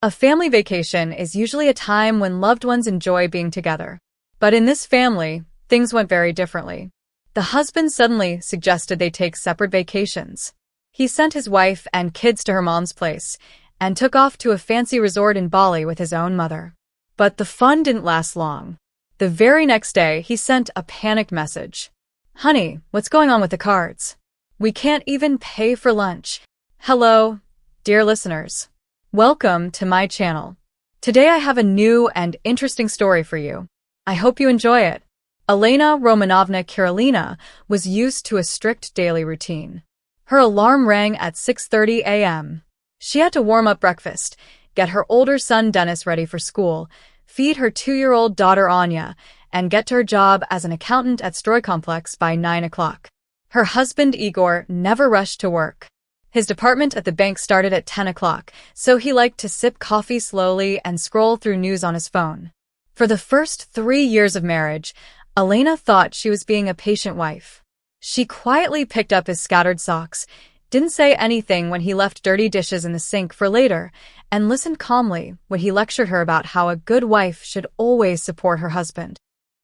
A family vacation is usually a time when loved ones enjoy being together. But in this family, things went very differently. The husband suddenly suggested they take separate vacations. He sent his wife and kids to her mom's place and took off to a fancy resort in Bali with his own mother. But the fun didn't last long. The very next day, he sent a panicked message. "Honey, what's going on with the cards? We can't even pay for lunch." Hello, dear listeners. Welcome to my channel. Today I have a new and interesting story for you. I hope you enjoy it. Elena Romanovna Kirillina was used to a strict daily routine. Her alarm rang at 6:30 a.m. She had to warm up breakfast, get her older son Denis ready for school, feed her 2-year-old daughter Anya, and get to her job as an accountant at Stroykomplex by 9 o'clock. Her husband Igor never rushed to work. His department at the bank started at 10 o'clock, so he liked to sip coffee slowly and scroll through news on his phone. For the first 3 years of marriage, Elena thought she was being a patient wife. She quietly picked up his scattered socks, didn't say anything when he left dirty dishes in the sink for later, and listened calmly when he lectured her about how a good wife should always support her husband.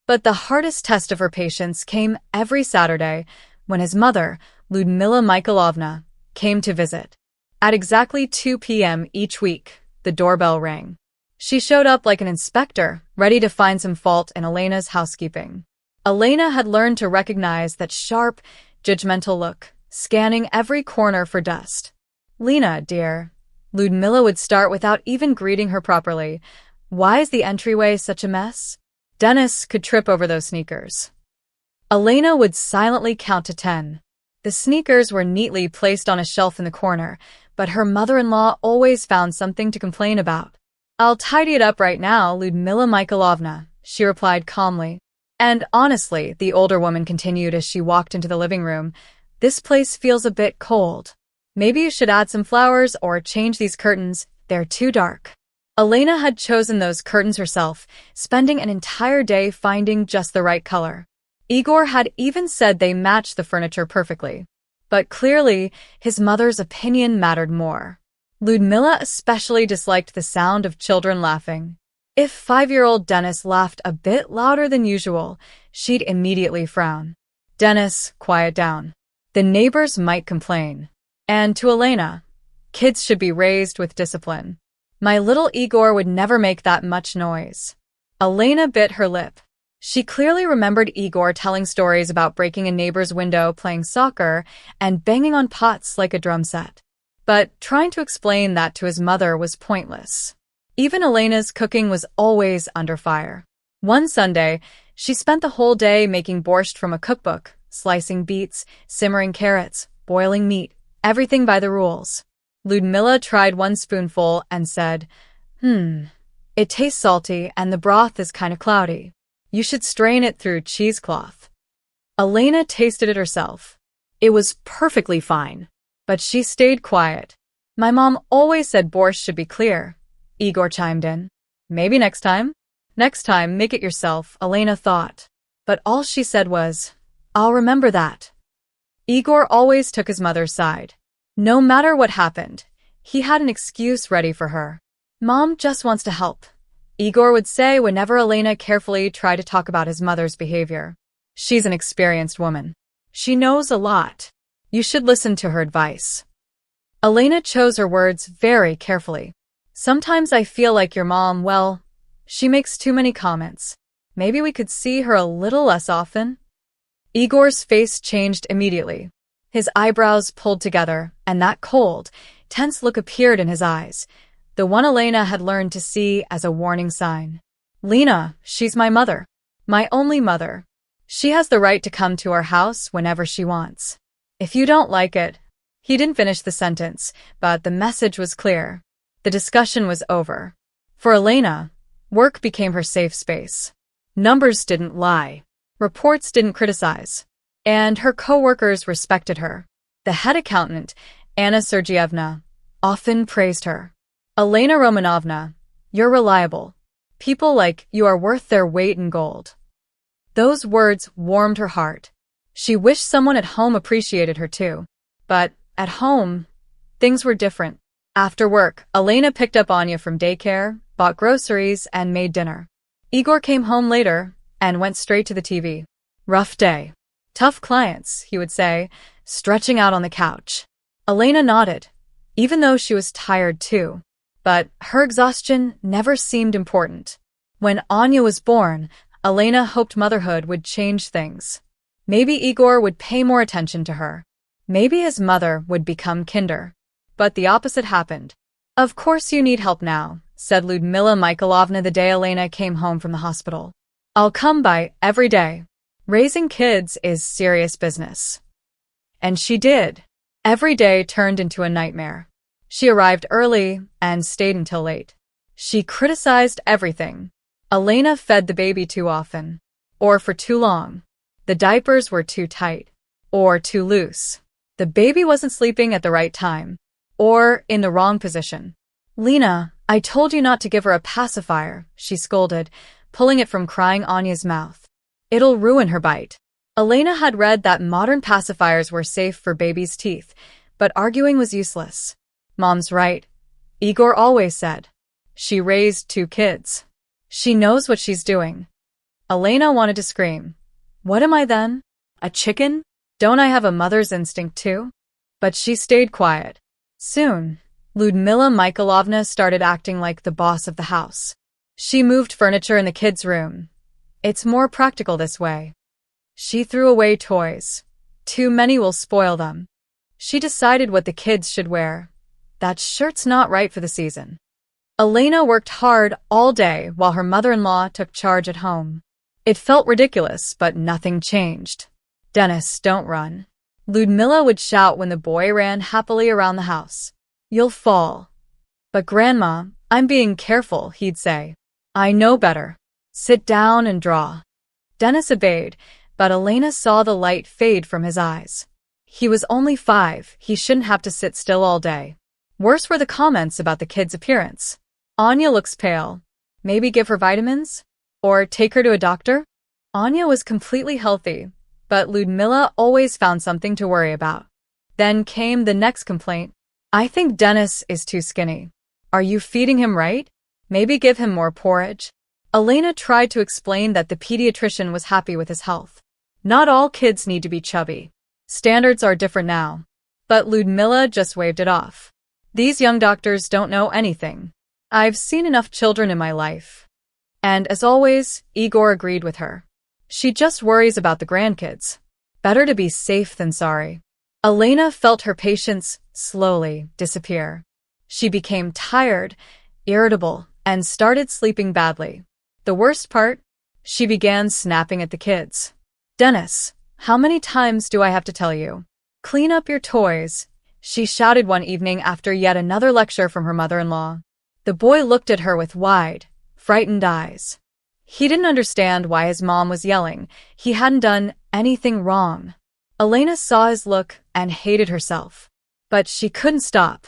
But the hardest test of her patience came every Saturday when his mother, Ludmila Mikhailovna, came to visit. At exactly 2 p.m. each week, the doorbell rang. She showed up like an inspector, ready to find some fault in Elena's housekeeping. Elena had learned to recognize that sharp, judgmental look, scanning every corner for dust. "Lena, dear," Ludmila would start without even greeting her properly. "Why is the entryway such a mess?" Denis could trip over those sneakers. Elena would silently count to 10. The sneakers were neatly placed on a shelf in the corner, but her mother-in-law always found something to complain about. "I'll tidy it up right now, Ludmila Mikhailovna," she replied calmly. And honestly, the older woman continued as she walked into the living room, "This place feels a bit cold. Maybe you should add some flowers or change these curtains, they're too dark." Elena had chosen those curtains herself, spending an entire day finding just the right color. Igor had even said they matched the furniture perfectly. But clearly, his mother's opinion mattered more. Ludmila especially disliked the sound of children laughing. If 5-year-old Denis laughed a bit louder than usual, she'd immediately frown. "Denis, quiet down. The neighbors might complain." And to Elena, kids should be raised with discipline. "My little Igor would never make that much noise." Elena bit her lip. She clearly remembered Igor telling stories about breaking a neighbor's window playing soccer and banging on pots like a drum set. But trying to explain that to his mother was pointless. Even Elena's cooking was always under fire. One Sunday, she spent the whole day making borscht from a cookbook, slicing beets, simmering carrots, boiling meat, everything by the rules. Ludmila tried one spoonful and said, "It tastes salty and the broth is kind of cloudy. You should strain it through cheesecloth." Elena tasted it herself. It was perfectly fine, but she stayed quiet. "My mom always said borscht should be clear," Igor chimed in. "Maybe next time?" "Next time, make it yourself," Elena thought. But all she said was, "I'll remember that." Igor always took his mother's side. No matter what happened, he had an excuse ready for her. "Mom just wants to help," Igor would say whenever Elena carefully tried to talk about his mother's behavior. "She's an experienced woman. She knows a lot. You should listen to her advice." Elena chose her words very carefully. "Sometimes I feel like your mom, well, she makes too many comments. Maybe we could see her a little less often?" Igor's face changed immediately. His eyebrows pulled together, and that cold, tense look appeared in his eyes, the one Elena had learned to see as a warning sign. "Lena, she's my mother. My only mother. She has the right to come to our house whenever she wants. If you don't like it..." He didn't finish the sentence, but the message was clear. The discussion was over. For Elena, work became her safe space. Numbers didn't lie. Reports didn't criticize. And her co-workers respected her. The head accountant, Anna Sergeyevna, often praised her. "Elena Romanovna, you're reliable. People like you are worth their weight in gold." Those words warmed her heart. She wished someone at home appreciated her too. But at home, things were different. After work, Elena picked up Anya from daycare, bought groceries, and made dinner. Igor came home later and went straight to the TV. Rough day. Tough clients, he would say, stretching out on the couch. Elena nodded, even though she was tired too. But her exhaustion never seemed important. When Anya was born, Elena hoped motherhood would change things. Maybe Igor would pay more attention to her. Maybe his mother would become kinder. But the opposite happened. Of course you need help now, said Lyudmila Mikhailovna the day Elena came home from the hospital. I'll come by every day. Raising kids is serious business. And she did. Every day turned into a nightmare. She arrived early and stayed until late. She criticized everything. Elena fed the baby too often. Or for too long. The diapers were too tight. Or too loose. The baby wasn't sleeping at the right time. Or in the wrong position. Lena, I told you not to give her a pacifier, she scolded, pulling it from crying Anya's mouth. It'll ruin her bite. Elena had read that modern pacifiers were safe for babies' teeth, but arguing was useless. Mom's right. Igor always said. She raised 2 kids. She knows what she's doing. Elena wanted to scream. What am I then? A chicken? Don't I have a mother's instinct too? But she stayed quiet. Soon, Lyudmila Mikhailovna started acting like the boss of the house. She moved furniture in the kids' room. It's more practical this way. She threw away toys. Too many will spoil them. She decided what the kids should wear. That shirt's not right for the season. Elena worked hard all day while her mother-in-law took charge at home. It felt ridiculous, but nothing changed. Denis, don't run. Lyudmila would shout when the boy ran happily around the house. You'll fall. But Grandma, I'm being careful, he'd say. I know better. Sit down and draw. Denis obeyed, but Elena saw the light fade from his eyes. He was only 5, he shouldn't have to sit still all day. Worse were the comments about the kid's appearance. Anya looks pale. Maybe give her vitamins? Or take her to a doctor? Anya was completely healthy, but Lyudmila always found something to worry about. Then came the next complaint. I think Denis is too skinny. Are you feeding him right? Maybe give him more porridge? Elena tried to explain that the pediatrician was happy with his health. Not all kids need to be chubby. Standards are different now. But Lyudmila just waved it off. These young doctors don't know anything. I've seen enough children in my life. And as always, Igor agreed with her. She just worries about the grandkids. Better to be safe than sorry. Elena felt her patience slowly disappear. She became tired, irritable, and started sleeping badly. The worst part? She began snapping at the kids. Denis, how many times do I have to tell you? Clean up your toys, she shouted one evening after yet another lecture from her mother-in-law. The boy looked at her with wide, frightened eyes. He didn't understand why his mom was yelling. He hadn't done anything wrong. Elena saw his look and hated herself. But she couldn't stop.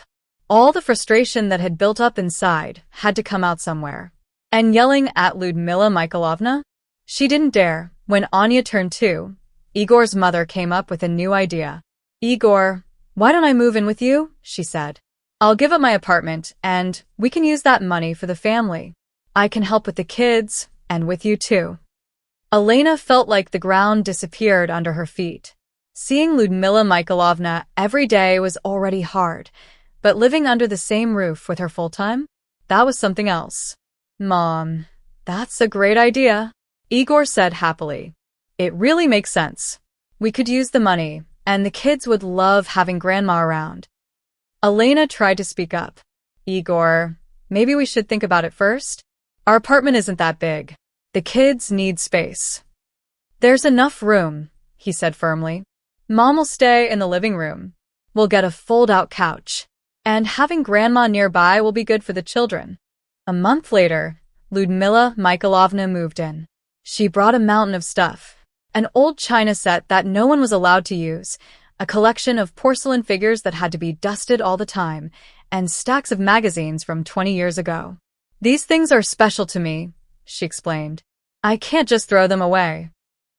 All the frustration that had built up inside had to come out somewhere. And yelling at Lyudmila Mikhailovna? She didn't dare. When Anya turned 2, Igor's mother came up with a new idea. Igor, why don't I move in with you? She said. I'll give up my apartment, and we can use that money for the family. I can help with the kids, and with you too. Elena felt like the ground disappeared under her feet. Seeing Lyudmila Mikhailovna every day was already hard, but living under the same roof with her full-time? That was something else. Mom, that's a great idea, Igor said happily. It really makes sense. We could use the money, and the kids would love having Grandma around. Elena tried to speak up. Igor, maybe we should think about it first? Our apartment isn't that big. The kids need space. There's enough room, he said firmly. Mom will stay in the living room. We'll get a fold-out couch. And having Grandma nearby will be good for the children. A month later, Lyudmila Mikhailovna moved in. She brought a mountain of stuff. An old china set that no one was allowed to use, a collection of porcelain figures that had to be dusted all the time, and stacks of magazines from 20 years ago. These things are special to me, she explained. I can't just throw them away.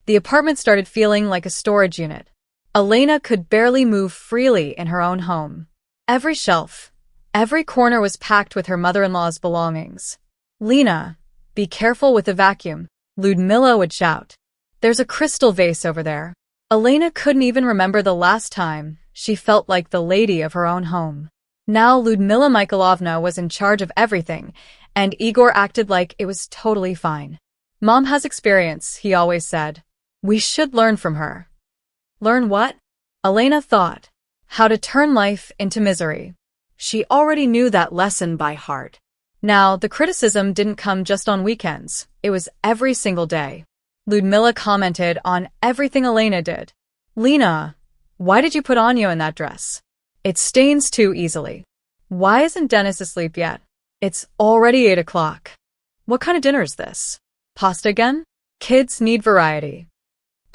The apartment started feeling like a storage unit. Elena could barely move freely in her own home. Every shelf, Every corner was packed with her mother-in-law's belongings. "Lena, be careful with the vacuum," Ludmila would shout. "There's a crystal vase over there." Elena couldn't even remember the last time she felt like the lady of her own home. Now Ludmila Mikhailovna was in charge of everything, and Igor acted like it was totally fine. "Mom has experience," he always said. "We should learn from her." Learn what? Elena thought. How to turn life into misery. She already knew that lesson by heart. Now, the criticism didn't come just on weekends. It was every single day. Ludmila commented on everything Elena did. "Lena, why did you put Anya in that dress? It stains too easily. Why isn't Denis asleep yet? It's already 8 o'clock. What kind of dinner is this? Pasta again?" Kids need variety.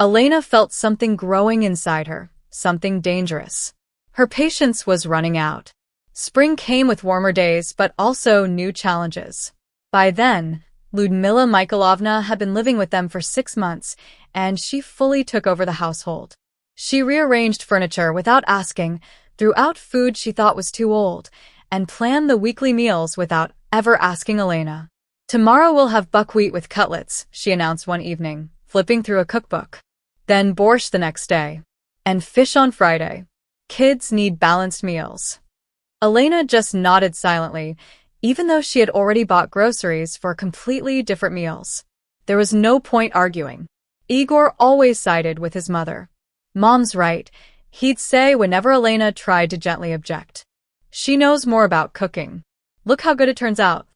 Elena felt something growing inside her, something dangerous. Her patience was running out. Spring came with warmer days, but also new challenges. By then, Ludmila Mikhailovna had been living with them for 6 months, and she fully took over the household. She rearranged furniture without asking, threw out food she thought was too old, and planned the weekly meals without ever asking Elena. "Tomorrow we'll have buckwheat with cutlets," she announced one evening, flipping through a cookbook. "Then borscht the next day. And fish on Friday. Kids need balanced meals." Elena just nodded silently, even though she had already bought groceries for completely different meals. There was no point arguing. Igor always sided with his mother. "Mom's right," he'd say whenever Elena tried to gently object. "She knows more about cooking. Look how good it turns out."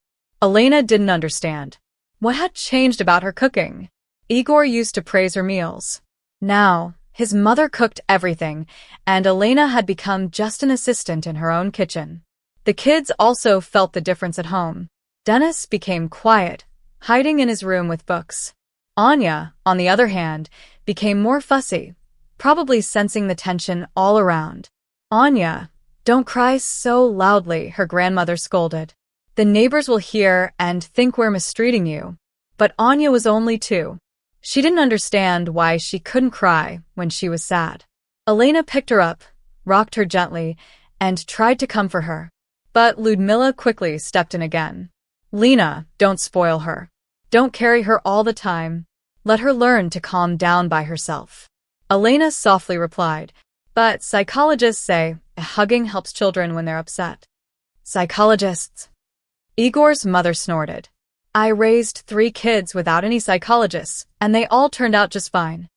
Elena didn't understand. What had changed about her cooking? Igor used to praise her meals. Now, his mother cooked everything, and Elena had become just an assistant in her own kitchen. The kids also felt the difference at home. Denis became quiet, hiding in his room with books. Anya, on the other hand, became more fussy, probably sensing the tension all around. "Anya, don't cry so loudly," her grandmother scolded. "The neighbors will hear and think we're mistreating you." But Anya was only 2. She didn't understand why she couldn't cry when she was sad. Elena picked her up, rocked her gently, and tried to comfort her. But Ludmila quickly stepped in again. "Lena, don't spoil her. Don't carry her all the time. Let her learn to calm down by herself." Elena softly replied, "But psychologists say hugging helps children when they're upset." "Psychologists?" Igor's mother snorted. "I raised 3 kids without any psychologists, and they all turned out just fine."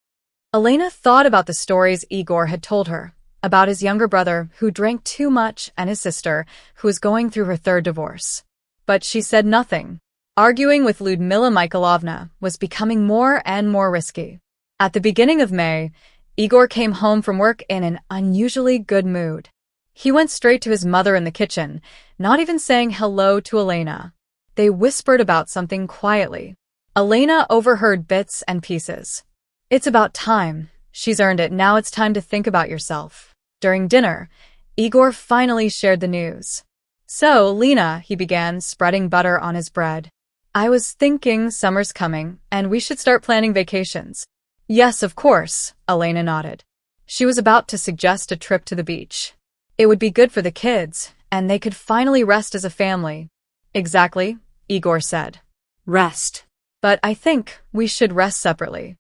Elena thought about the stories Igor had told her, about his younger brother who drank too much and his sister who was going through her 3rd divorce. But she said nothing. Arguing with Ludmila Mikhailovna was becoming more and more risky. At the beginning of May, Igor came home from work in an unusually good mood. He went straight to his mother in the kitchen, not even saying hello to Elena. They whispered about something quietly. Elena overheard bits and pieces. "It's about time. She's earned it. Now it's time to think about yourself." During dinner, Igor finally shared the news. "So, Lena," he began, spreading butter on his bread. "I was thinking summer's coming, and we should start planning vacations." "Yes, of course," Elena nodded. She was about to suggest a trip to the beach. It would be good for the kids, and they could finally rest as a family. "Exactly," Igor said. "Rest. But I think we should rest separately."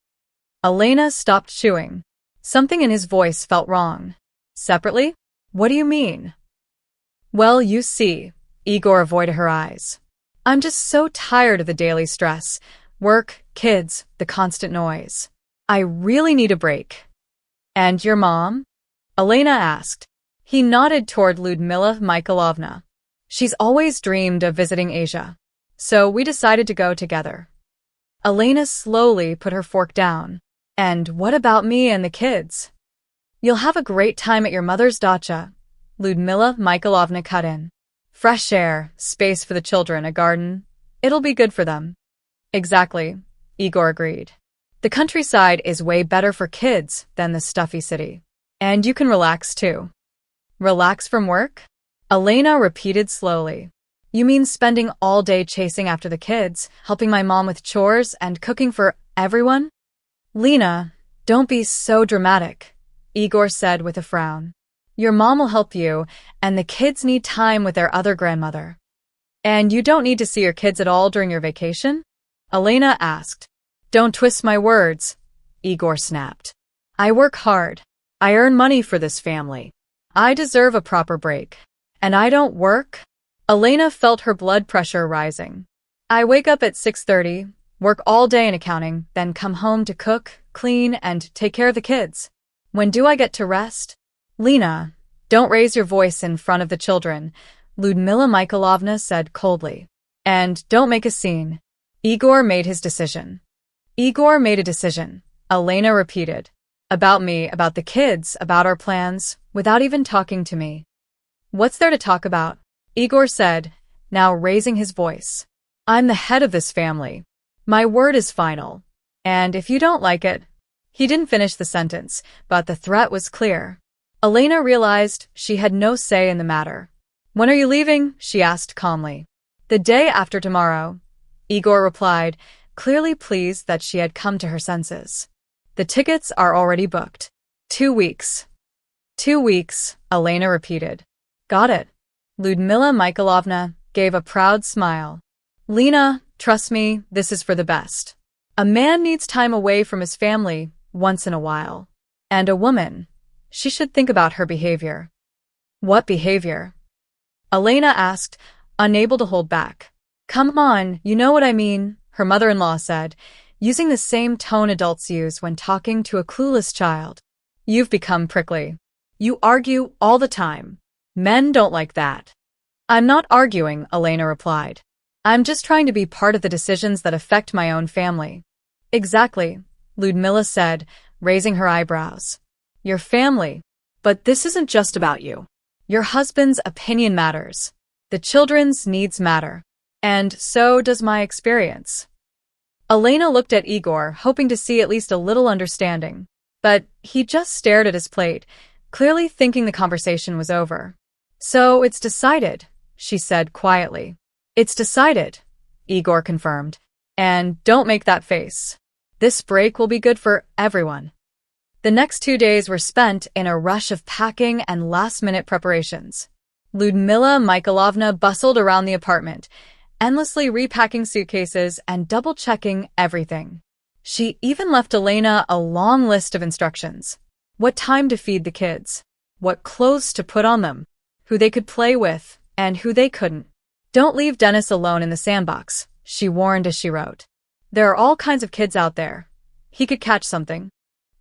Elena stopped chewing. Something in his voice felt wrong. "Separately? What do you mean?" "Well, you see," Igor avoided her eyes. "I'm just so tired of the daily stress. Work, kids, the constant noise. I really need a break." "And your mom?" Elena asked. He nodded toward Ludmila Mikhailovna. "She's always dreamed of visiting Asia. So we decided to go together." Elena slowly put her fork down. "And what about me and the kids?" "You'll have a great time at your mother's dacha," Ludmila Mikhailovna cut in. "Fresh air, space for the children, a garden. It'll be good for them." "Exactly," Igor agreed. "The countryside is way better for kids than the stuffy city. And you can relax too." "Relax from work?" Elena repeated slowly. "You mean spending all day chasing after the kids, helping my mom with chores, and cooking for everyone?" "Lena, don't be so dramatic," Igor said with a frown. Your mom will help you, and the kids need time with their other grandmother. And you don't need to see your kids at all during your vacation? Elena asked. Don't twist my words, Igor snapped. I work hard. I earn money for this family. I deserve a proper break. And I don't work? Elena felt her blood pressure rising. I wake up at 6:30, work all day in accounting, then come home to cook, clean, and take care of the kids. When do I get to rest? Lena, don't raise your voice in front of the children, Lyudmila Mikhailovna said coldly. And don't make a scene. Igor made his decision. Igor made a decision, Elena repeated. About me, about the kids, about our plans, without even talking to me. What's there to talk about? Igor said, now raising his voice. I'm the head of this family. My word is final. And if you don't like it... He didn't finish the sentence, but the threat was clear. Elena realized she had no say in the matter. When are you leaving? She asked calmly. The day after tomorrow, Igor replied, clearly pleased that she had come to her senses. The tickets are already booked. 2 weeks. 2 weeks, Elena repeated. Got it. Lyudmila Mikhailovna gave a proud smile. Lena, trust me, this is for the best. A man needs time away from his family once in a while. And a woman, she should think about her behavior. What behavior? Elena asked, unable to hold back. Come on, you know what I mean, her mother-in-law said, using the same tone adults use when talking to a clueless child. You've become prickly. You argue all the time. Men don't like that. I'm not arguing, Elena replied. I'm just trying to be part of the decisions that affect my own family. Exactly, Lyudmila said, raising her eyebrows. Your family. But this isn't just about you. Your husband's opinion matters. The children's needs matter. And so does my experience. Elena looked at Igor, hoping to see at least a little understanding. But he just stared at his plate, clearly thinking the conversation was over. So it's decided, she said quietly. It's decided, Igor confirmed. And don't make that face. This break will be good for everyone. The next 2 days were spent in a rush of packing and last-minute preparations. Lyudmila Mikhailovna bustled around the apartment, endlessly repacking suitcases and double-checking everything. She even left Elena a long list of instructions. What time to feed the kids, what clothes to put on them, who they could play with, and who they couldn't. Don't leave Denis alone in the sandbox, she warned as she wrote. There are all kinds of kids out there. He could catch something.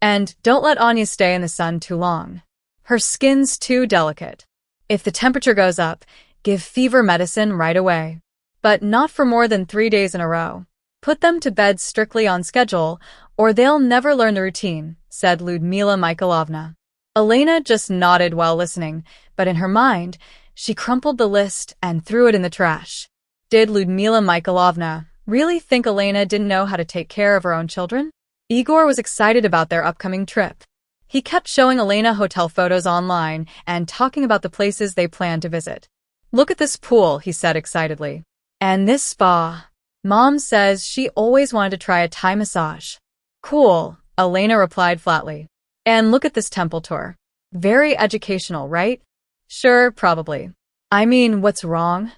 And don't let Anya stay in the sun too long. Her skin's too delicate. If the temperature goes up, give fever medicine right away. But not for more than 3 days in a row. Put them to bed strictly on schedule, or they'll never learn the routine, said Lyudmila Mikhailovna. Elena just nodded while listening, but in her mind, she crumpled the list and threw it in the trash. Did Lyudmila Mikhailovna really think Elena didn't know how to take care of her own children? Igor was excited about their upcoming trip. He kept showing Elena hotel photos online and talking about the places they planned to visit. Look at this pool, he said excitedly. And this spa. Mom says she always wanted to try a Thai massage. Cool, Elena replied flatly. And look at this temple tour. Very educational, right? Sure, probably. I mean, what's wrong?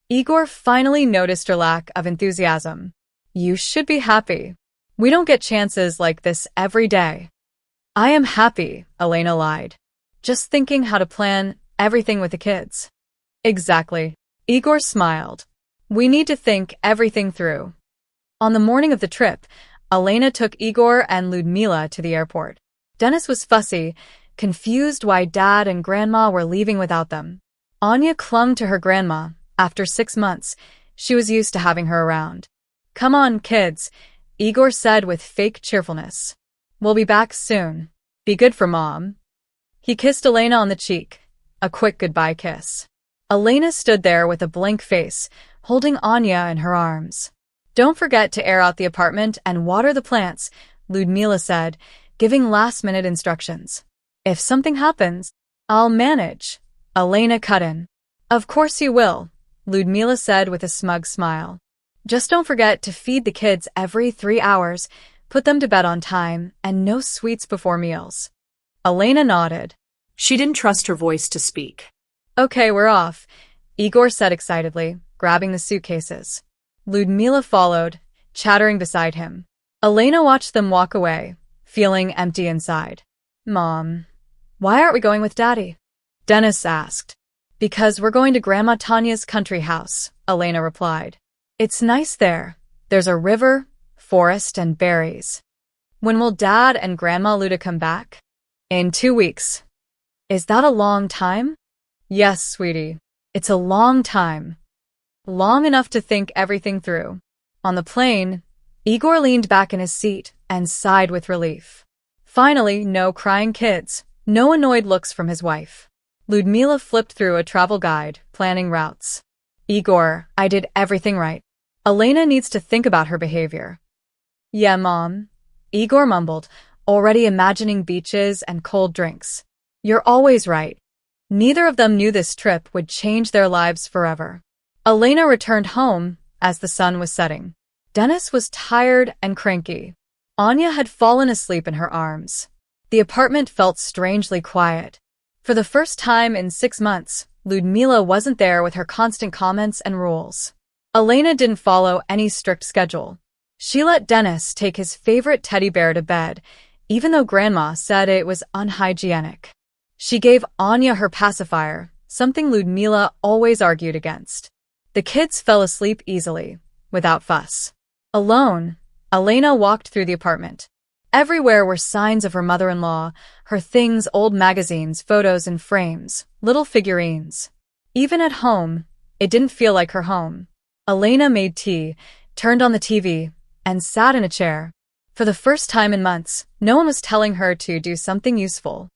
Igor finally noticed her lack of enthusiasm. You should be happy. We don't get chances like this every day. I am happy, Elena lied. Just thinking how to plan everything with the kids. Exactly. Igor smiled. We need to think everything through. On the morning of the trip, Elena took Igor and Lyudmila to the airport. Denis was fussy, confused why Dad and Grandma were leaving without them. Anya clung to her grandma. After 6 months, she was used to having her around. Come on, kids, Igor said with fake cheerfulness. We'll be back soon. Be good for Mom. He kissed Elena on the cheek. A quick goodbye kiss. Elena stood there with a blank face, holding Anya in her arms. Don't forget to air out the apartment and water the plants, Lyudmila said, giving last-minute instructions. If something happens, I'll manage. Elena cut in. Of course you will, Lyudmila said with a smug smile. Just don't forget to feed the kids every 3 hours, put them to bed on time, and no sweets before meals. Elena nodded. She didn't trust her voice to speak. Okay, we're off, Igor said excitedly, grabbing the suitcases. Ludmila followed, chattering beside him. Elena watched them walk away, feeling empty inside. Mom, why aren't we going with Daddy? Denis asked. Because we're going to Grandma Tanya's country house, Elena replied. It's nice there. There's a river, forest, and berries. When will Dad and Grandma Luda come back? In 2 weeks. Is that a long time? Yes, sweetie. It's a long time. Long enough to think everything through. On the plane, Igor leaned back in his seat and sighed with relief. Finally, no crying kids, no annoyed looks from his wife. Ludmila flipped through a travel guide, planning routes. Igor, I did everything right. Elena needs to think about her behavior. Yeah, Mom. Igor mumbled, already imagining beaches and cold drinks. You're always right. Neither of them knew this trip would change their lives forever. Elena returned home as the sun was setting. Denis was tired and cranky. Anya had fallen asleep in her arms. The apartment felt strangely quiet. For the first time in 6 months, Ludmila wasn't there with her constant comments and rules. Elena didn't follow any strict schedule. She let Denis take his favorite teddy bear to bed, even though Grandma said it was unhygienic. She gave Anya her pacifier, something Ludmila always argued against. The kids fell asleep easily, without fuss. Alone, Elena walked through the apartment. Everywhere were signs of her mother-in-law, her things, old magazines, photos and frames, little figurines. Even at home, it didn't feel like her home. Elena made tea, turned on the TV, and sat in a chair. For the first time in months, no one was telling her to do something useful.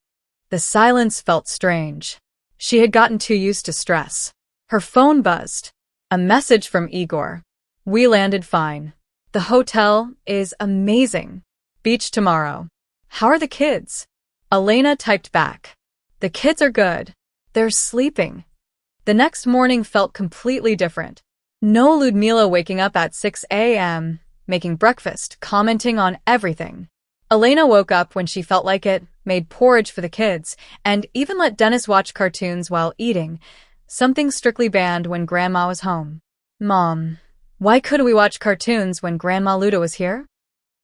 The silence felt strange. She had gotten too used to stress. Her phone buzzed. A message from Igor. We landed fine. The hotel is amazing. Beach tomorrow. How are the kids? Elena typed back. The kids are good. They're sleeping. The next morning felt completely different. No Ludmila waking up at 6 a.m., making breakfast, commenting on everything. Elena woke up when she felt like it, made porridge for the kids, and even let Denis watch cartoons while eating, something strictly banned when Grandma was home. Mom, why couldn't we watch cartoons when Grandma Luda was here?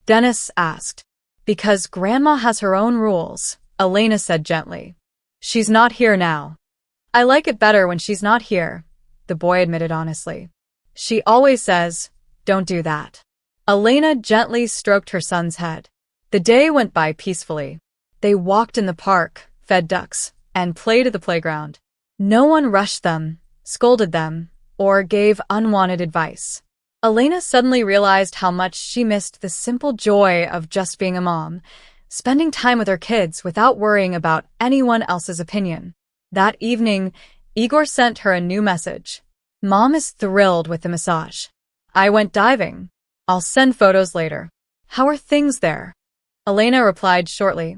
Denis asked. Because Grandma has her own rules, Elena said gently. She's not here now. I like it better when she's not here, the boy admitted honestly. She always says, don't do that. Elena gently stroked her son's head. The day went by peacefully. They walked in the park, fed ducks, and played at the playground. No one rushed them, scolded them, or gave unwanted advice. Elena suddenly realized how much she missed the simple joy of just being a mom, spending time with her kids without worrying about anyone else's opinion. That evening, Igor sent her a new message. Mom is thrilled with the massage. I went diving. I'll send photos later. How are things there? Elena replied shortly.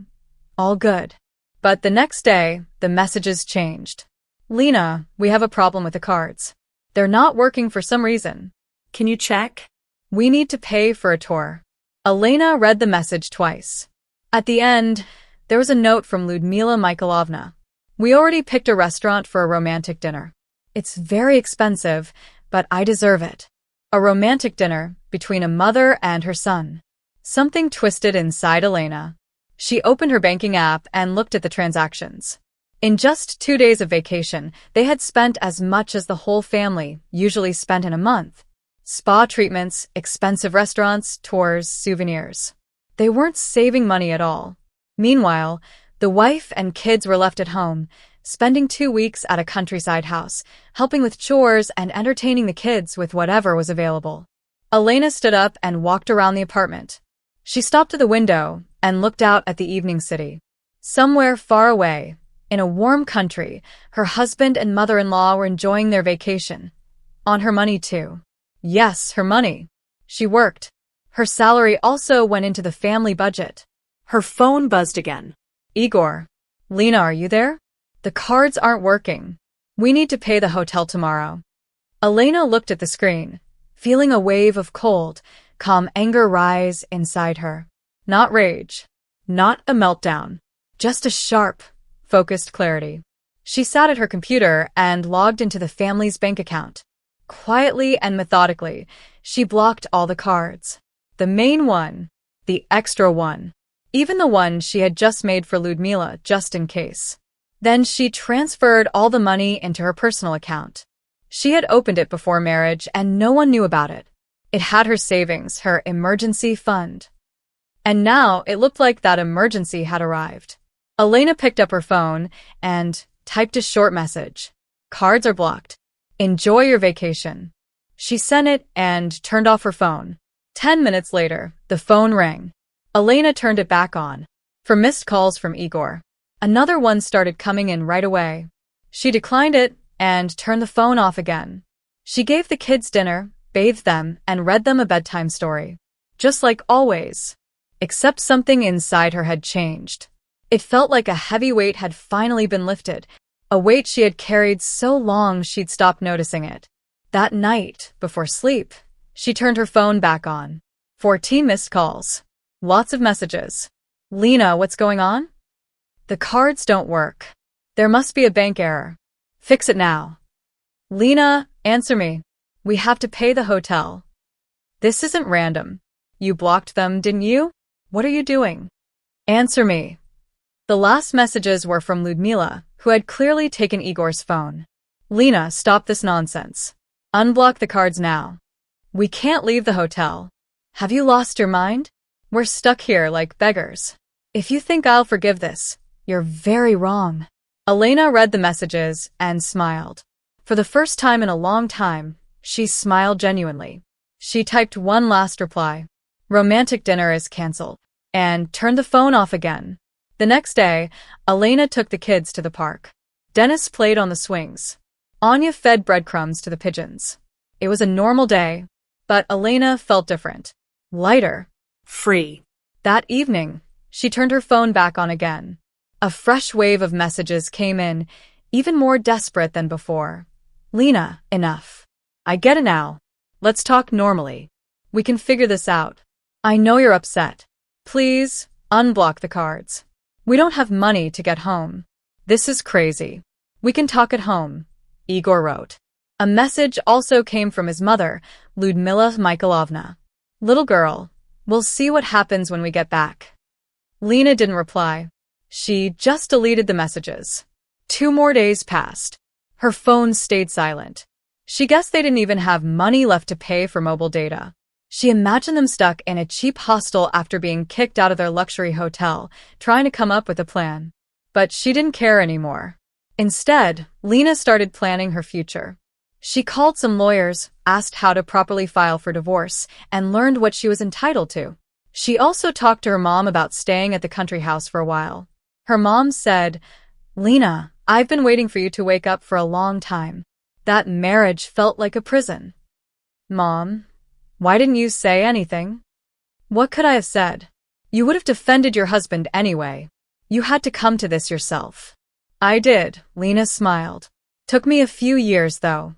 All good. But the next day, the messages changed. Lena, we have a problem with the cards. They're not working for some reason. Can you check? We need to pay for a tour. Elena read the message twice. At the end, there was a note from Ludmila Mikhailovna. We already picked a restaurant for a romantic dinner. It's very expensive, but I deserve it. A romantic dinner between a mother and her son. Something twisted inside Elena. She opened her banking app and looked at the transactions. In just 2 days of vacation, they had spent as much as the whole family usually spent in a month. Spa treatments, expensive restaurants, tours, souvenirs. They weren't saving money at all. Meanwhile, the wife and kids were left at home, spending 2 weeks at a countryside house, helping with chores and entertaining the kids with whatever was available. Elena stood up and walked around the apartment. She stopped at the window and looked out at the evening city. Somewhere far away, in a warm country, her husband and mother-in-law were enjoying their vacation. On her money, too. Yes, her money. She worked. Her salary also went into the family budget. Her phone buzzed again. Igor. Lena, are you there? The cards aren't working. We need to pay the hotel tomorrow. Elena looked at the screen, feeling a wave of cold, calm anger rise inside her. Not rage. Not a meltdown. Just a sharp, focused clarity. She sat at her computer and logged into the family's bank account. Quietly and methodically, she blocked all the cards. The main one, the extra one, even the one she had just made for Ludmila just in case. Then she transferred all the money into her personal account. She had opened it before marriage and no one knew about it. It had her savings, her emergency fund. And now it looked like that emergency had arrived. Elena picked up her phone and typed a short message. Cards are blocked. Enjoy your vacation. She sent it and turned off her phone. 10 minutes later, the phone rang. Elena turned it back on. For missed calls from Igor. Another one started coming in right away. She declined it and turned the phone off again. She gave the kids dinner, bathed them, and read them a bedtime story. Just like always. Except something inside her had changed. It felt like a heavy weight had finally been lifted, a weight she had carried so long she'd stopped noticing it. That night, before sleep, she turned her phone back on. 14 missed calls. Lots of messages. Lena, what's going on? The cards don't work. There must be a bank error. Fix it now. Lena, answer me. We have to pay the hotel. This isn't random. You blocked them, didn't you? What are you doing? Answer me. The last messages were from Ludmila, who had clearly taken Igor's phone. Lena, stop this nonsense. Unblock the cards now. We can't leave the hotel. Have you lost your mind? We're stuck here like beggars. If you think I'll forgive this, you're very wrong. Elena read the messages and smiled. For the first time in a long time, she smiled genuinely. She typed one last reply. Romantic dinner is cancelled, and turned the phone off again. The next day, Elena took the kids to the park. Denis played on the swings. Anya fed breadcrumbs to the pigeons. It was a normal day, but Elena felt different. Lighter. Free. That evening, she turned her phone back on again. A fresh wave of messages came in, even more desperate than before. Lena, enough. I get it now. Let's talk normally. We can figure this out. I know you're upset. Please, unblock the cards. We don't have money to get home. This is crazy. We can talk at home, Igor wrote. A message also came from his mother, Ludmila Mikhailovna. Little girl, we'll see what happens when we get back. Lena didn't reply. She just deleted the messages. 2 more days passed. Her phone stayed silent. She guessed they didn't even have money left to pay for mobile data. She imagined them stuck in a cheap hostel after being kicked out of their luxury hotel, trying to come up with a plan. But she didn't care anymore. Instead, Lena started planning her future. She called some lawyers, asked how to properly file for divorce, and learned what she was entitled to. She also talked to her mom about staying at the country house for a while. Her mom said, Lena, I've been waiting for you to wake up for a long time. That marriage felt like a prison. Mom, why didn't you say anything? What could I have said? You would have defended your husband anyway. You had to come to this yourself. I did, Lena smiled. Took me a few years, though.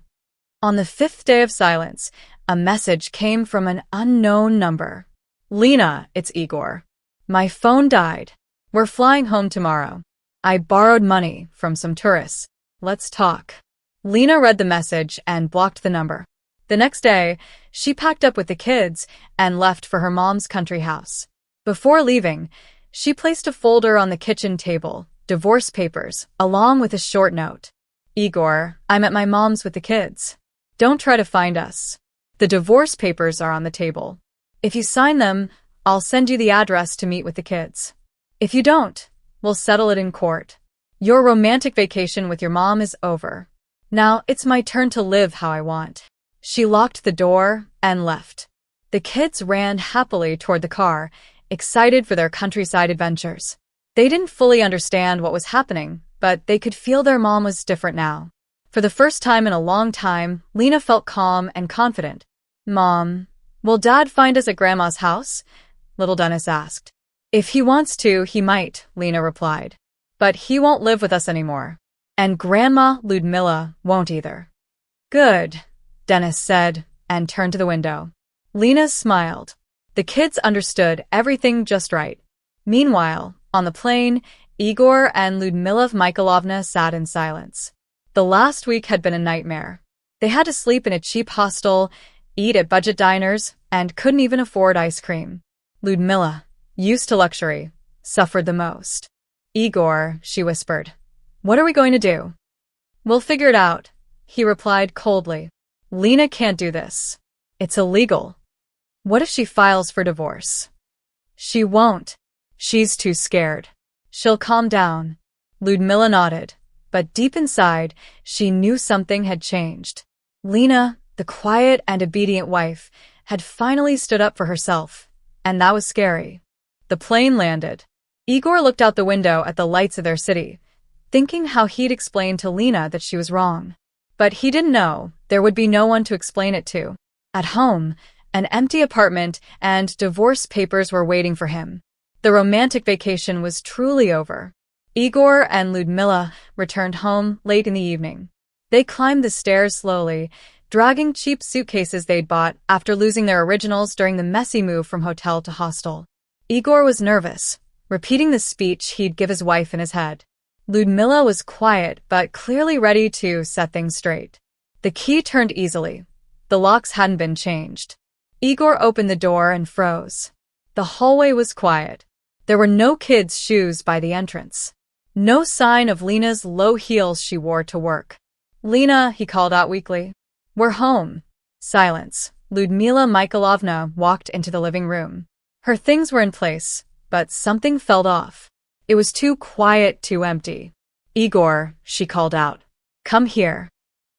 On the 5th day of silence, a message came from an unknown number. Lena, it's Igor. My phone died. We're flying home tomorrow. I borrowed money from some tourists. Let's talk. Lena read the message and blocked the number. The next day, she packed up with the kids and left for her mom's country house. Before leaving, she placed a folder on the kitchen table, divorce papers, along with a short note. Igor, I'm at my mom's with the kids. Don't try to find us. The divorce papers are on the table. If you sign them, I'll send you the address to meet with the kids. If you don't, we'll settle it in court. Your romantic vacation with your mom is over. Now it's my turn to live how I want. She locked the door and left. The kids ran happily toward the car, excited for their countryside adventures. They didn't fully understand what was happening, but they could feel their mom was different now. For the first time in a long time, Lena felt calm and confident. Mom, will Dad find us at Grandma's house? Little Denis asked. If he wants to, he might, Lena replied. But he won't live with us anymore. And Grandma Ludmila won't either. Good, Denis said, and turned to the window. Lena smiled. The kids understood everything just right. Meanwhile, on the plane, Igor and Lyudmila Mikhailovna sat in silence. The last week had been a nightmare. They had to sleep in a cheap hostel, eat at budget diners, and couldn't even afford ice cream. Lyudmila, used to luxury, suffered the most. Igor, she whispered, what are we going to do? We'll figure it out, he replied coldly. Lena can't do this. It's illegal. What if she files for divorce? She won't. She's too scared. She'll calm down. Lyudmila nodded, but deep inside, she knew something had changed. Lena, the quiet and obedient wife, had finally stood up for herself, and that was scary. The plane landed. Igor looked out the window at the lights of their city, thinking how he'd explain to Lena that she was wrong. But he didn't know there would be no one to explain it to. At home, an empty apartment and divorce papers were waiting for him. The romantic vacation was truly over. Igor and Lyudmila returned home late in the evening. They climbed the stairs slowly, dragging cheap suitcases they'd bought after losing their originals during the messy move from hotel to hostel. Igor was nervous, repeating the speech he'd give his wife in his head. Lyudmila was quiet but clearly ready to set things straight. The key turned easily. The locks hadn't been changed. Igor opened the door and froze. The hallway was quiet. There were no kids' shoes by the entrance. No sign of Lena's low heels she wore to work. Lena, he called out weakly. We're home. Silence. Lyudmila Mikhailovna walked into the living room. Her things were in place, but something felt off. It was too quiet, too empty. Igor, she called out. Come here.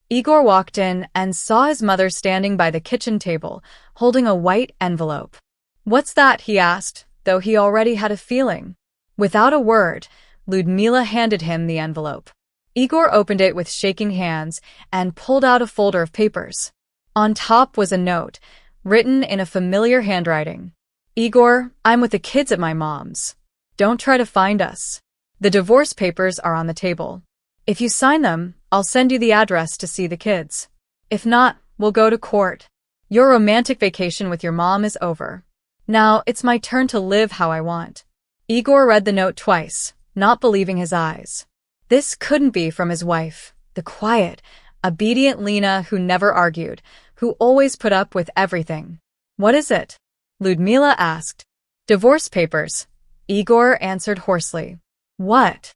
Igor walked in and saw his mother standing by the kitchen table, holding a white envelope. What's that? He asked, though he already had a feeling. Without a word, Lyudmila handed him the envelope. Igor opened it with shaking hands and pulled out a folder of papers. On top was a note, written in a familiar handwriting. Igor, I'm with the kids at my mom's. Don't try to find us. The divorce papers are on the table. If you sign them, I'll send you the address to see the kids. If not, we'll go to court. Your romantic vacation with your mom is over. Now it's my turn to live how I want. Igor read the note twice, not believing his eyes. This couldn't be from his wife, the quiet, obedient Lena who never argued, who always put up with everything. What is it? Lyudmila asked. Divorce papers. Igor answered hoarsely. What?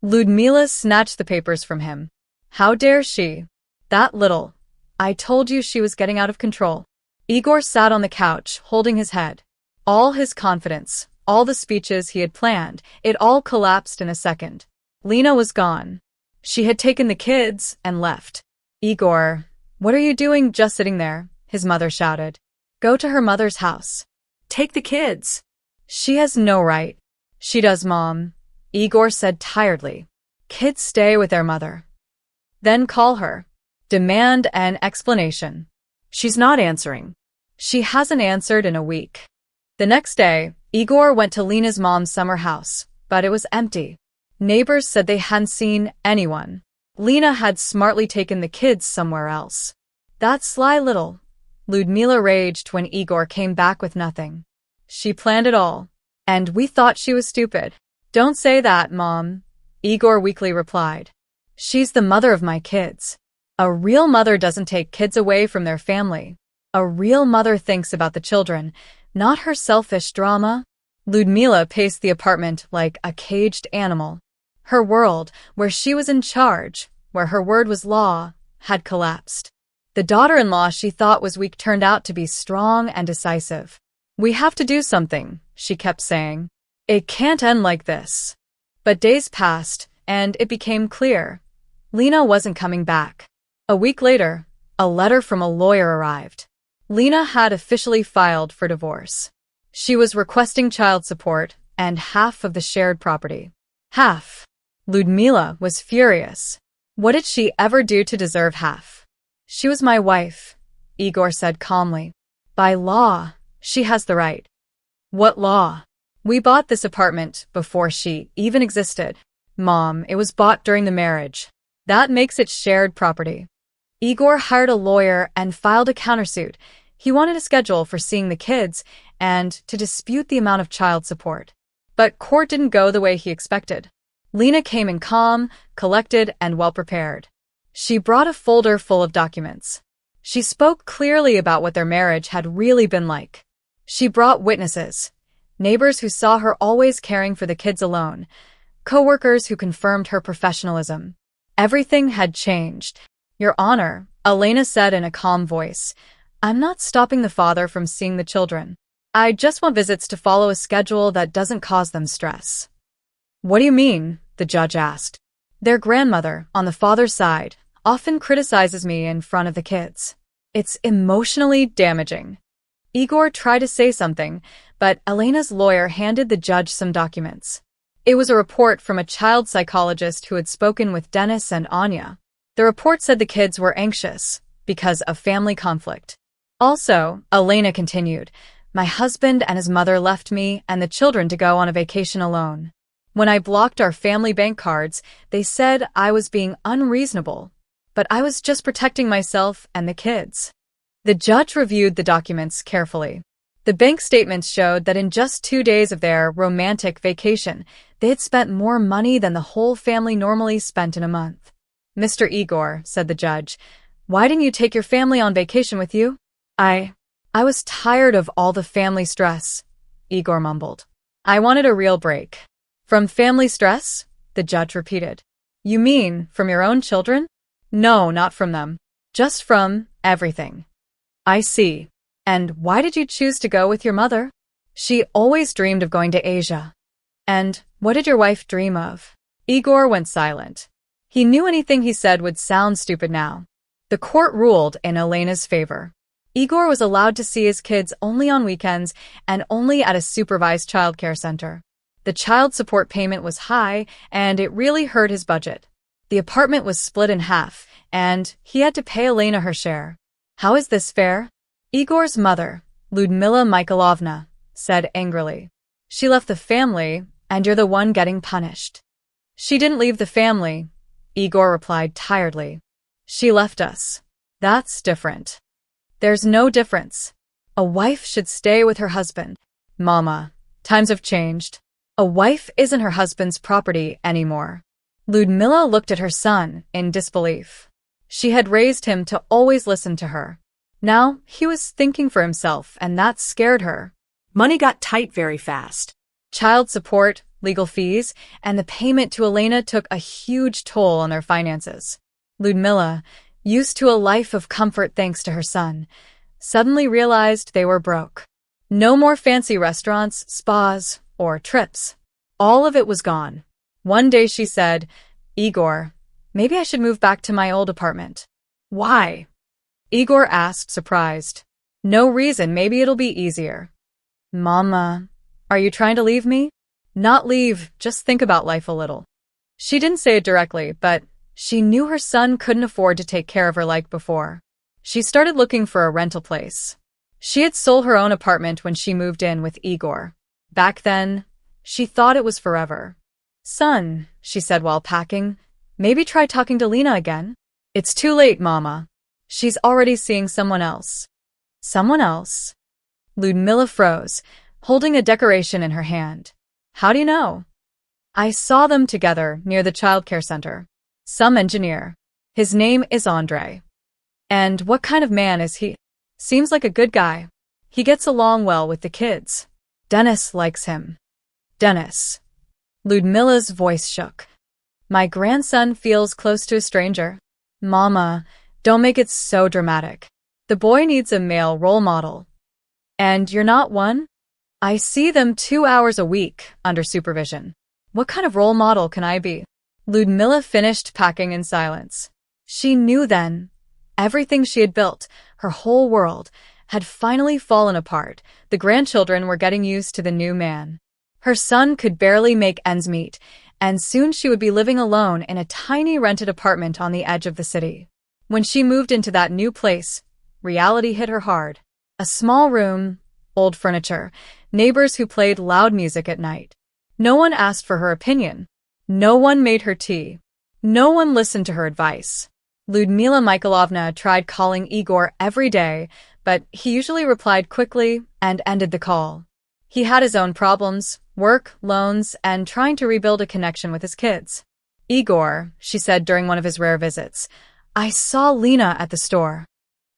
Lyudmila snatched the papers from him. How dare she? That little. I told you she was getting out of control. Igor sat on the couch, holding his head. All his confidence, all the speeches he had planned, it all collapsed in a second. Lena was gone. She had taken the kids and left. Igor, what are you doing just sitting there? His mother shouted. Go to her mother's house. Take the kids. She has no right. She does, Mom, Igor said tiredly. Kids stay with their mother. Then call her. Demand an explanation. She's not answering. She hasn't answered in a week. The next day, Igor went to Lena's mom's summer house, but it was empty. Neighbors said they hadn't seen anyone. Lena had smartly taken the kids somewhere else. That sly little. Lyudmila raged when Igor came back with nothing. She planned it all. And we thought she was stupid. Don't say that, Mom, Igor weakly replied. She's the mother of my kids. A real mother doesn't take kids away from their family. A real mother thinks about the children, not her selfish drama. Lyudmila paced the apartment like a caged animal. Her world, where she was in charge, where her word was law, had collapsed. The daughter-in-law she thought was weak turned out to be strong and decisive. We have to do something, she kept saying. It can't end like this. But days passed, and it became clear. Lena wasn't coming back. A week later, a letter from a lawyer arrived. Lena had officially filed for divorce. She was requesting child support and half of the shared property. Half. Lyudmila was furious. What did she ever do to deserve half? She was my wife, Igor said calmly. By law, she has the right. What law? We bought this apartment before she even existed. Mom, it was bought during the marriage. That makes it shared property. Igor hired a lawyer and filed a countersuit. He wanted a schedule for seeing the kids and to dispute the amount of child support. But court didn't go the way he expected. Lena came in calm, collected, and well-prepared. She brought a folder full of documents. She spoke clearly about what their marriage had really been like. She brought witnesses, neighbors who saw her always caring for the kids alone, co-workers who confirmed her professionalism. Everything had changed. Your Honor, Elena said in a calm voice, I'm not stopping the father from seeing the children. I just want visits to follow a schedule that doesn't cause them stress. What do you mean? The judge asked. Their grandmother, on the father's side, often criticizes me in front of the kids. It's emotionally damaging. Igor tried to say something, but Elena's lawyer handed the judge some documents. It was a report from a child psychologist who had spoken with Denis and Anya. The report said the kids were anxious because of family conflict. Also, Elena continued, my husband and his mother left me and the children to go on a vacation alone. When I blocked our family bank cards, they said I was being unreasonable, but I was just protecting myself and the kids. The judge reviewed the documents carefully. The bank statements showed that in just 2 days of their romantic vacation, they had spent more money than the whole family normally spent in a month. Mr. Igor, said the judge, why didn't you take your family on vacation with you? I was tired of all the family stress, Igor mumbled. I wanted a real break. From family stress? The judge repeated. You mean from your own children? No, not from them. Just from everything. I see. And why did you choose to go with your mother? She always dreamed of going to Asia. And what did your wife dream of? Igor went silent. He knew anything he said would sound stupid now. The court ruled in Elena's favor. Igor was allowed to see his kids only on weekends and only at a supervised childcare center. The child support payment was high, and it really hurt his budget. The apartment was split in half, and he had to pay Elena her share. How is this fair? Igor's mother, Ludmila Mikhailovna, said angrily. She left the family, and you're the one getting punished. She didn't leave the family, Igor replied tiredly. She left us. That's different. There's no difference. A wife should stay with her husband. Mama, times have changed. A wife isn't her husband's property anymore. Ludmila looked at her son in disbelief. She had raised him to always listen to her. Now he was thinking for himself, and that scared her. Money got tight very fast. Child support, legal fees, and the payment to Elena took a huge toll on their finances. Ludmila, used to a life of comfort thanks to her son, suddenly realized they were broke. No more fancy restaurants, spas, or trips. All of it was gone. One day she said, Igor, maybe I should move back to my old apartment. Why? Igor asked, surprised. No reason, maybe it'll be easier. Mama, are you trying to leave me? Not leave, just think about life a little. She didn't say it directly, but she knew her son couldn't afford to take care of her like before. She started looking for a rental place. She had sold her own apartment when she moved in with Igor. Back then, she thought it was forever. Son, she said while packing, maybe try talking to Lena again. It's too late, Mama. She's already seeing someone else. Someone else? Ludmila froze, holding a decoration in her hand. How do you know? I saw them together near the childcare center. Some engineer. His name is Andre. And what kind of man is he? Seems like a good guy. He gets along well with the kids. Denis likes him. Denis. Ludmila's voice shook. My grandson feels close to a stranger. Mama, don't make it so dramatic. The boy needs a male role model. And you're not one? I see them 2 hours a week under supervision. What kind of role model can I be? Ludmila finished packing in silence. She knew then. Everything she had built, her whole world, had finally fallen apart. The grandchildren were getting used to the new man. Her son could barely make ends meet, and soon she would be living alone in a tiny rented apartment on the edge of the city. When she moved into that new place, reality hit her hard. A small room, old furniture, neighbors who played loud music at night. No one asked for her opinion. No one made her tea. No one listened to her advice. Ludmila Mikhailovna tried calling Igor every day, but he usually replied quickly and ended the call. He had his own problems, work, loans, and trying to rebuild a connection with his kids. Igor, she said during one of his rare visits, I saw Lena at the store.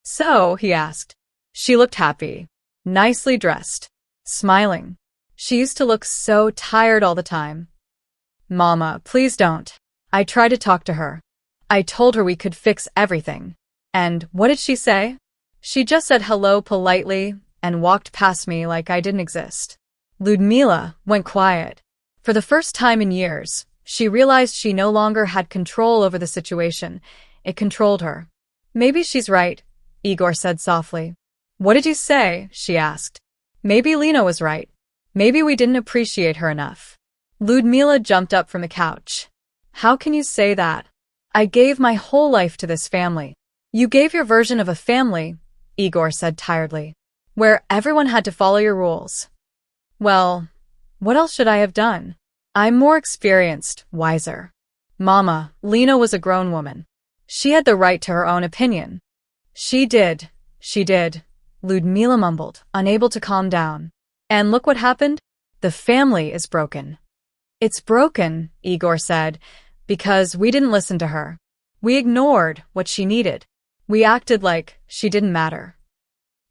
So, he asked. She looked happy, nicely dressed, smiling. She used to look so tired all the time. Mama, please don't. I tried to talk to her. I told her we could fix everything. And what did she say? She just said hello politely and walked past me like I didn't exist. Ludmila went quiet. For the first time in years, she realized she no longer had control over the situation. It controlled her. Maybe she's right, Igor said softly. What did you say? She asked. Maybe Lena was right. Maybe we didn't appreciate her enough. Ludmila jumped up from the couch. How can you say that? I gave my whole life to this family. You gave your version of a family, Igor said tiredly, where everyone had to follow your rules. Well, what else should I have done? I'm more experienced, wiser. Mama, Lena was a grown woman. She had the right to her own opinion. She did, Ludmila mumbled, unable to calm down. And look what happened? The family is broken. It's broken, Igor said, because we didn't listen to her. We ignored what she needed. We acted like she didn't matter.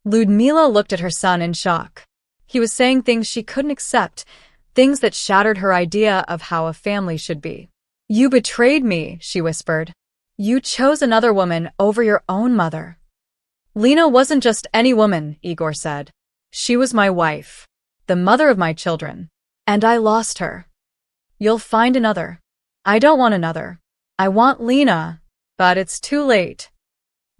Ludmila looked at her son in shock. He was saying things she couldn't accept, things that shattered her idea of how a family should be. You betrayed me, she whispered. You chose another woman over your own mother. Lena wasn't just any woman, Igor said. She was my wife, the mother of my children, and I lost her. You'll find another. I don't want another. I want Lena, but it's too late.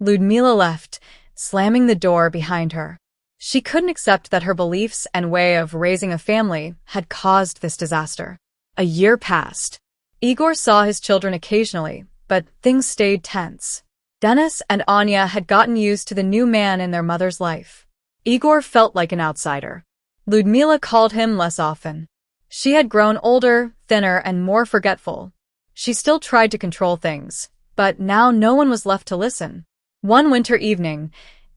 Ludmila left, slamming the door behind her. She couldn't accept that her beliefs and way of raising a family had caused this disaster. A year passed. Igor saw his children occasionally, but things stayed tense. Denis and Anya had gotten used to the new man in their mother's life. Igor felt like an outsider. Ludmila called him less often. She had grown older, thinner, and more forgetful. She still tried to control things, but now no one was left to listen. One winter evening,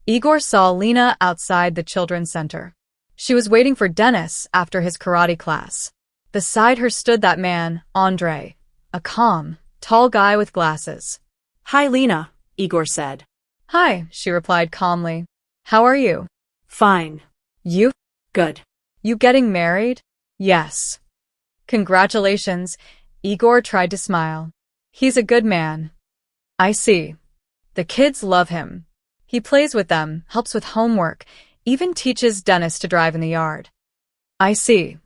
Igor saw Lena outside the children's center. She was waiting for Denis after his karate class. Beside her stood that man, Andrei, a calm, tall guy with glasses. Hi, Lena, Igor said. Hi, she replied calmly. How are you? Fine. You? Good. You getting married? Yes. Congratulations, Igor tried to smile. He's a good man. I see. The kids love him. He plays with them, helps with homework, even teaches Denis to drive in the yard. I see.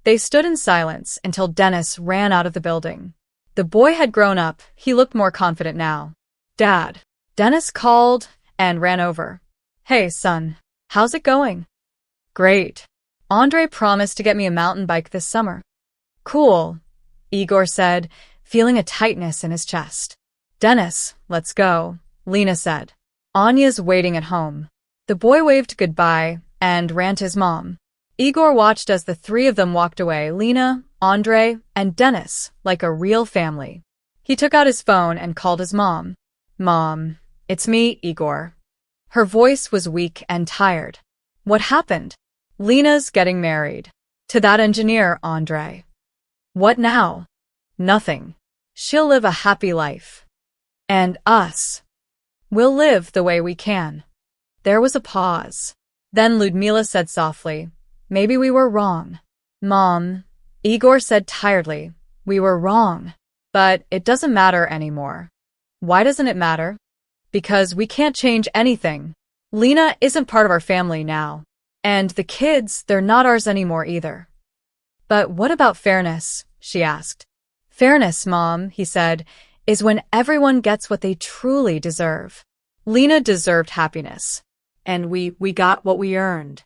They stood in silence until Denis ran out of the building. The boy had grown up, he looked more confident now. Dad. Denis called and ran over. Hey, son. How's it going? Great. Andrei promised to get me a mountain bike this summer. Cool, Igor said, feeling a tightness in his chest. Denis, let's go, Lena said. Anya's waiting at home. The boy waved goodbye and ran to his mom. Igor watched as the three of them walked away, Lena, Andrei, and Denis, like a real family. He took out his phone and called his mom. Mom, it's me, Igor. Her voice was weak and tired. What happened? Lena's getting married. To that engineer, Andrei. What now? Nothing. She'll live a happy life. And us. We'll live the way we can. There was a pause. Then Ludmila said softly, maybe we were wrong. Mom, Igor said tiredly, we were wrong. But it doesn't matter anymore. Why doesn't it matter? Because we can't change anything. Lena isn't part of our family now. And the kids, they're not ours anymore either. But what about fairness? She asked. Fairness, Mom, he said, is when everyone gets what they truly deserve. Lena deserved happiness. And we got what we earned.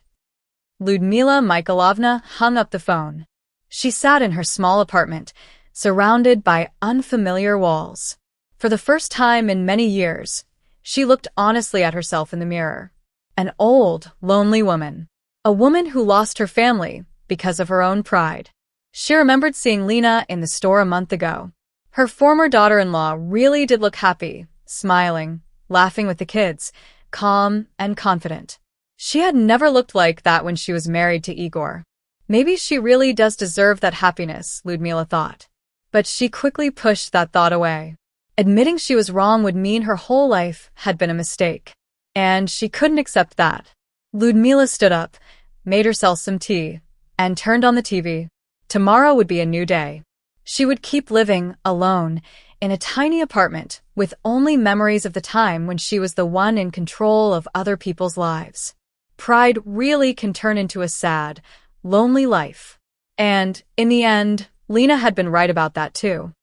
Ludmila Mikhailovna hung up the phone. She sat in her small apartment, surrounded by unfamiliar walls. For the first time in many years, she looked honestly at herself in the mirror. An old, lonely woman. A woman who lost her family because of her own pride. She remembered seeing Lena in the store a month ago. Her former daughter-in-law really did look happy, smiling, laughing with the kids, calm and confident. She had never looked like that when she was married to Igor. Maybe she really does deserve that happiness, Ludmila thought. But she quickly pushed that thought away. Admitting she was wrong would mean her whole life had been a mistake. And she couldn't accept that. Ludmila stood up, made herself some tea, and turned on the TV. Tomorrow would be a new day. She would keep living alone in a tiny apartment with only memories of the time when she was the one in control of other people's lives. Pride really can turn into a sad, lonely life. And, in the end, Lena had been right about that too.